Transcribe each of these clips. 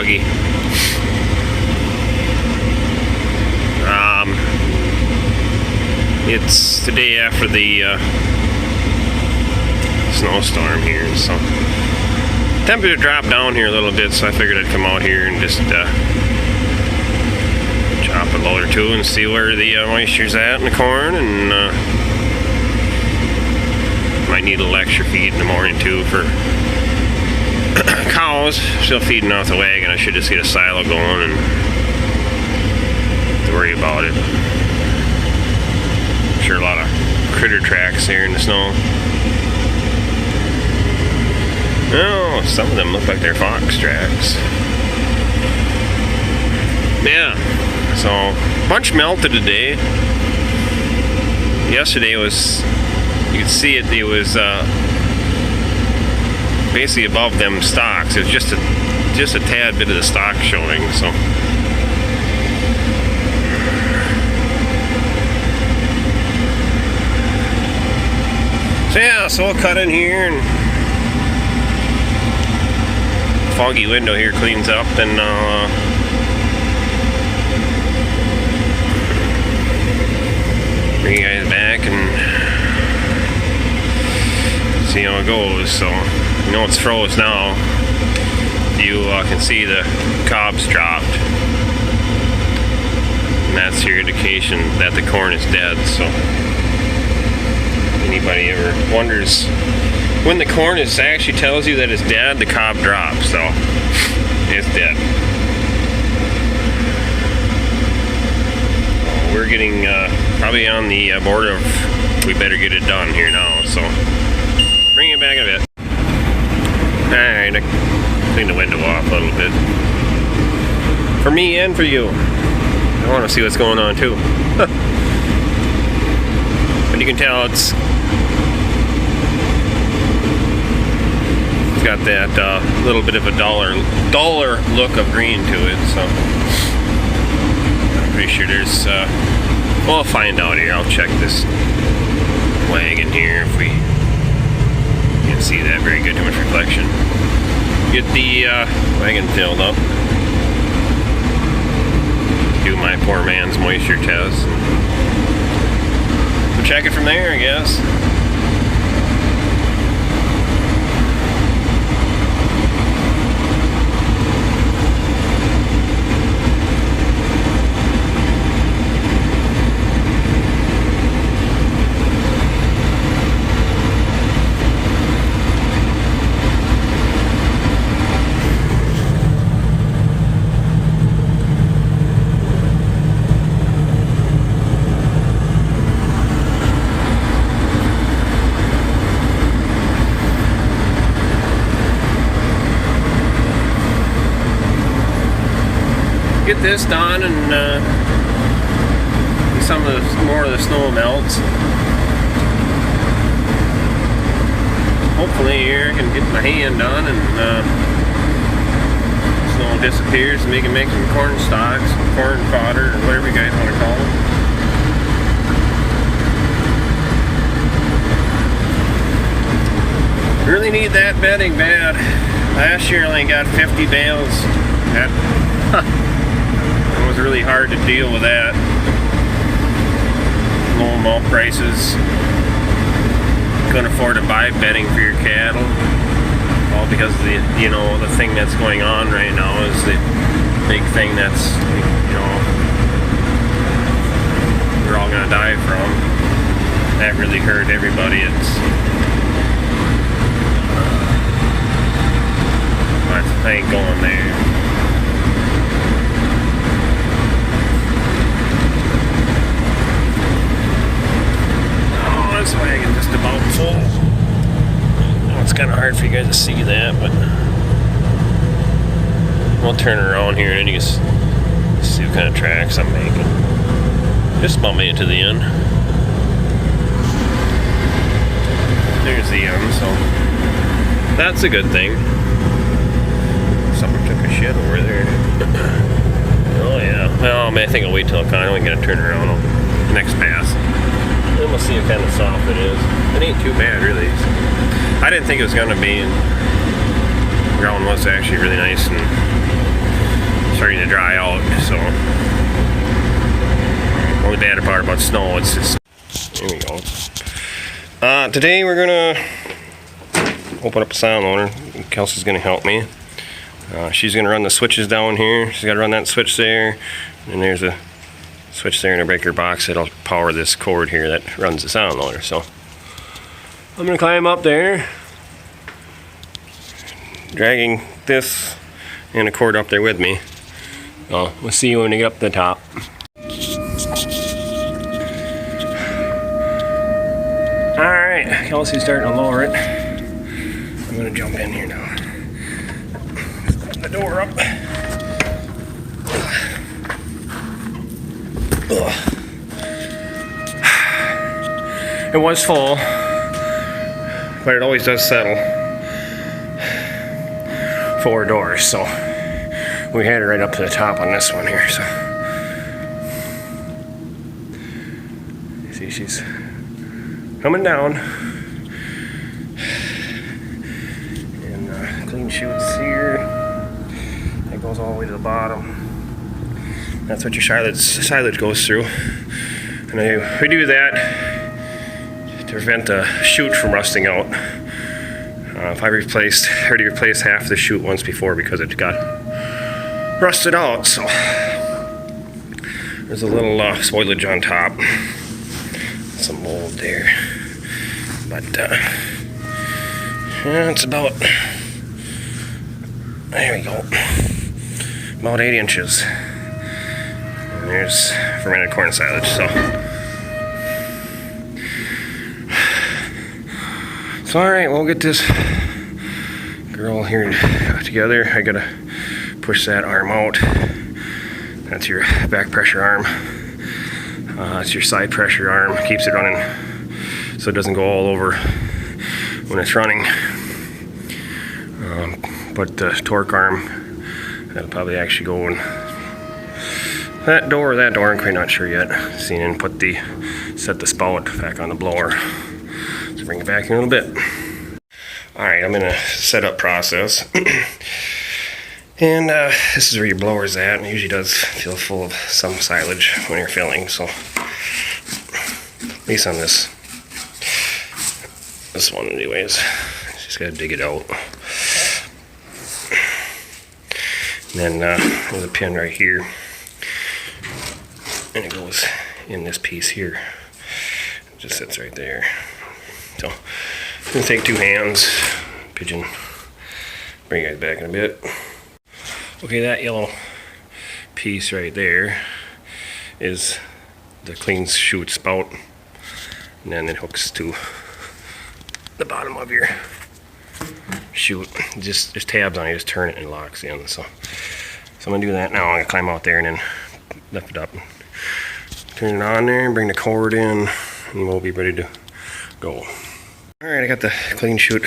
foggy. It's the day after the snowstorm here, so temperature dropped down here a little bit, so I figured I'd come out here and just drop a load or two and see where the moisture's at in the corn, and might need a little extra feed in the morning too for cows. Still feeding off the wagon. I should just get a silo going and to worry about it. I'm sure a lot of critter tracks there in the snow. Oh, some of them look like they're fox tracks. Yeah, so a bunch melted today. Yesterday was, you could see it, it was basically above them stalks. It was just a tad bit of the stalk showing, so. So yeah, so we'll cut in here, and foggy window here cleans up, and bring you guys back and see how it goes. So you know it's froze now. You can see the cobs dropped, and that's your indication that the corn is dead. So anybody ever wonders when the corn actually tells you that it's dead, the cob drops, so it's dead. We're getting probably on the border of we better get it done here now, so bring it back a bit. Alright, I clean the window off a little bit. For me and for you. I want to see what's going on too. But you can tell it's got that little bit of a duller look of green to it, so I'm pretty sure there's well, I'll find out here. I'll check this wagon here if we can't see that very good, too much reflection. Get the wagon filled up, do my poor man's moisture test, we'll check it from there, I guess. Get this done, and more of the snow melts. Hopefully here I can get my hand done, and snow disappears, and we can make some corn stalks, corn fodder, or whatever you guys want to call it. Really need that bedding bad. Last year I only got 50 bales. That it was really hard to deal with that. Low milk prices. Couldn't afford to buy bedding for your cattle. All because of the thing that's going on right now is the big thing that's we're all gonna die from. That really hurt everybody. I ain't going there. This wagon just about full. It's kind of hard for you guys to see that, but we'll turn around here and you can see what kind of tracks I'm making. Just about made it to the end. There's the end, so that's a good thing. Someone took a shit over there. Oh yeah. Well, I think I'll wait till I'm only gonna turn around on the next pass. Then we'll see how kind of soft it is. It ain't too bad, really. I didn't think it was going to be, and the ground was actually really nice and dry out. So only bad part about snow, it's just, there we go. Today we're gonna open up a sound loader. Kelsey's gonna help me. She's gonna run the switches down here. She's gotta run that switch there, and there's a switch there in a breaker box that'll power this cord here that runs the sound loader. So I'm gonna climb up there, dragging this and a cord up there with me. We'll see you when we get up to the top. Alright, Kelsey's starting to lower it. I'm gonna jump in here now. Open the door up. It was full, but it always does settle. 4 doors, so we had it right up to the top on this one here. So you see, she's coming down, and clean chutes here. That goes all the way to the bottom. That's what your silage goes through, and we do that to prevent the chute from rusting out. I already replaced half the chute once before because it got rusted out. So there's a little spoilage on top, some mold there, but yeah, it's about, there we go, about 8 inches. And there's fermented corn silage. So all right, we'll get this girl here together. I gotta push that arm out. That's your back pressure arm. That's your side pressure arm. Keeps it running so it doesn't go all over when it's running. But the torque arm, that'll probably actually go in that door, I'm quite not sure yet. Seen and set the spout back on the blower. So bring it back in a little bit. Alright, I'm in a setup process. And this is where your blower's at, and it usually does feel full of some silage when you're filling, so at least on this one anyways. Just gotta dig it out. And then there's a pin right here, and it goes in this piece here. It just sits right there. So I'm gonna take 2 hands, pigeon, bring it back in a bit. Okay, that yellow piece right there is the clean chute spout, and then it hooks to the bottom of your chute. Just there's tabs on it, you just turn it and it locks in. So I'm gonna do that now. I'm gonna climb out there and then lift it up, turn it on there, bring the cord in, and we'll be ready to go. Alright, I got the clean chute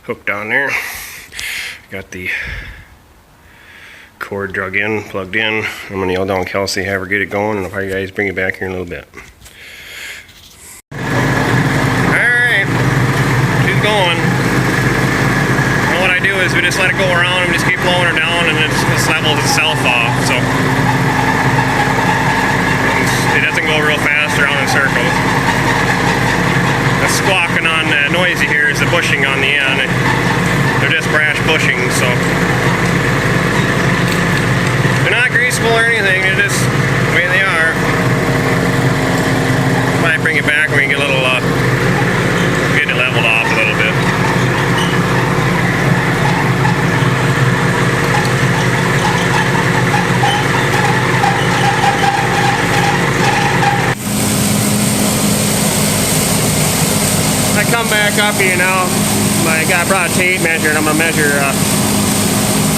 hooked on there. Got the cord drug in, plugged in. I'm gonna yell down Kelsey, have her get it going, and I'll probably guys bring it back here in a little bit. Alright, she's going. And what I do is we just let it go around and we just keep blowing her down, and it just levels itself off. So it doesn't go real fast around in circles. The squawking on the noise you hear is the bushing on the end. They're just brash bushings, so they're not greasable or anything, they're just the way they are. Might bring it back when we get a little, get it leveled off a little bit. I come back up here now. I brought a tape measure, and I'm gonna measure.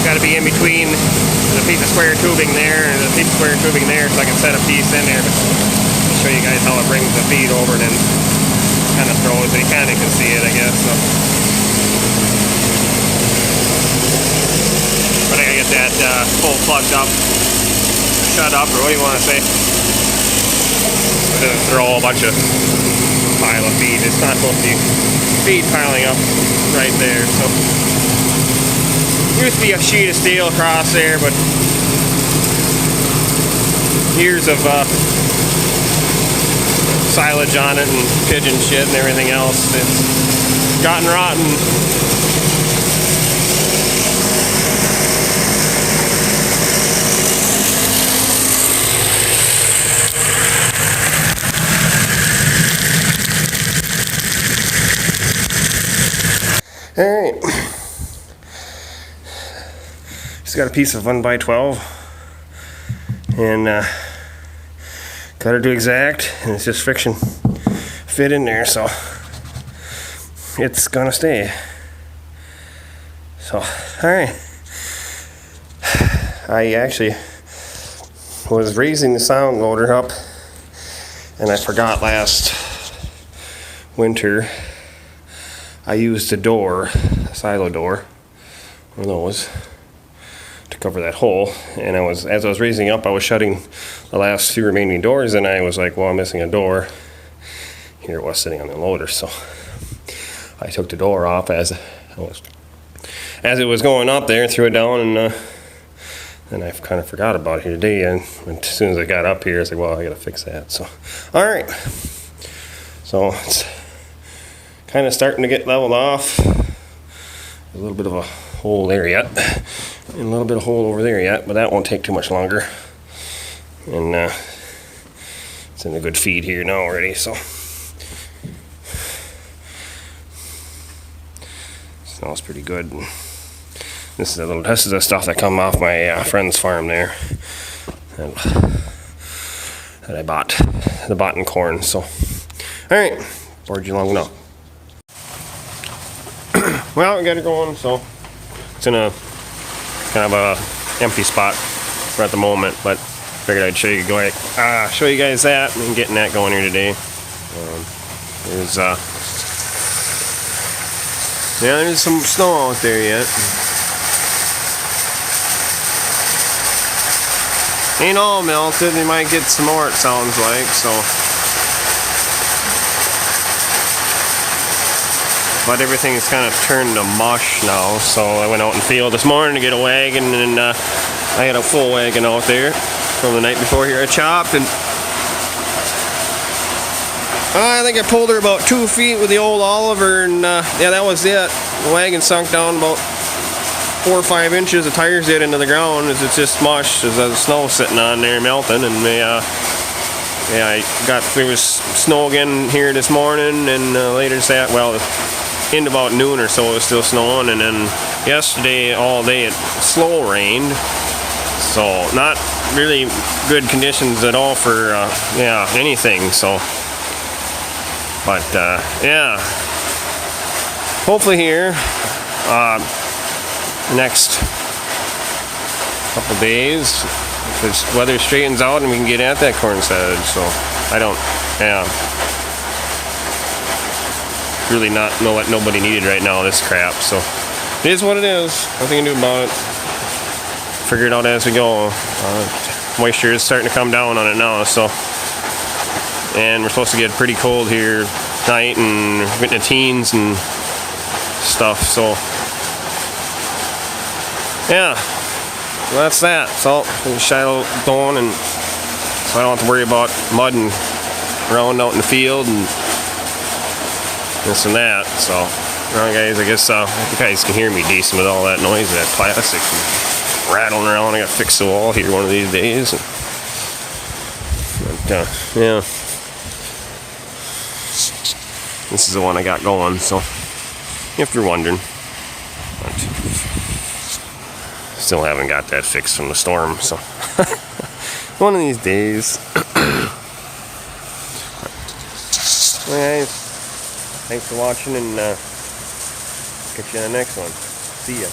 Got to be in between the piece of square tubing there and the piece of square tubing there, so I can set a piece in there. But I'll show you guys how it brings the feed over and then kind of throws it. You kind of can see it, I guess. So. But I gotta get that full plugged up, shut up, or what do you want to say? It doesn't throw a bunch of pile of feed. It's not supposed to be feed piling up right there. So used to be a sheet of steel across there, but years of silage on it and pigeon shit and everything else. It's gotten rotten. Alright, just got a piece of 1x12 and got it to exact, and it's just friction fit in there, so it's gonna stay. So, alright, I actually was raising the sound loader up and I forgot last winter. I used a door, a silo door, one of those, to cover that hole. And as I was raising up, I was shutting the last few remaining doors, and I was like, well, I'm missing a door. Here it was sitting on the loader, so I took the door off as it was going up there and threw it down, and then I kind of forgot about it here today. And as soon as I got up here, I was like, well, I gotta fix that. So, all right. So it's kind of starting to get leveled off. A little bit of a hole there yet, and a little bit of hole over there yet, but that won't take too much longer. And it's in a good feed here now already, so smells pretty good. This is the stuff that come off my friend's farm there, and that I bought in corn. So, all right, bored you long enough. Well, we got it going, so it's in a kind of a empty spot for at the moment, but figured I'd show you guys that and getting that going here today. There's some snow out there yet. Ain't all melted. You might get some more, it sounds like. So. But everything's kind of turned to mush now, so I went out in the field this morning to get a wagon, and I had a full wagon out there from the night before here. I chopped, and I think I pulled her about 2 feet with the old Oliver, and yeah, that was it. The wagon sunk down about 4 or 5 inches. The tires did into the ground as it's just mush, as the snow sitting on there melting, and yeah, there was snow again here this morning, and later that, well, in about noon or so it was still snowing, and then yesterday all day it slow rained, so not really good conditions at all for anything. So, but yeah, hopefully here the next couple days, if this weather straightens out and we can get at that corn silage. So really not know what nobody needed right now, this crap. So it is what it is. Nothing to do about it. Figure it out as we go. Moisture is starting to come down on it now, so, and we're supposed to get pretty cold here tonight and getting the teens and stuff. So yeah, well, that's that. So the shadow going, and so I don't have to worry about mud and around out in the field and this and that. So, alright guys, I guess you guys can hear me decent with all that noise, that plastic and rattling around. I gotta fix the wall here one of these days. But, yeah, this is the one I got going, so if you're wondering. But still haven't got that fixed from the storm, so one of these days. Well, guys, thanks for watching, and catch you in the next one. See ya.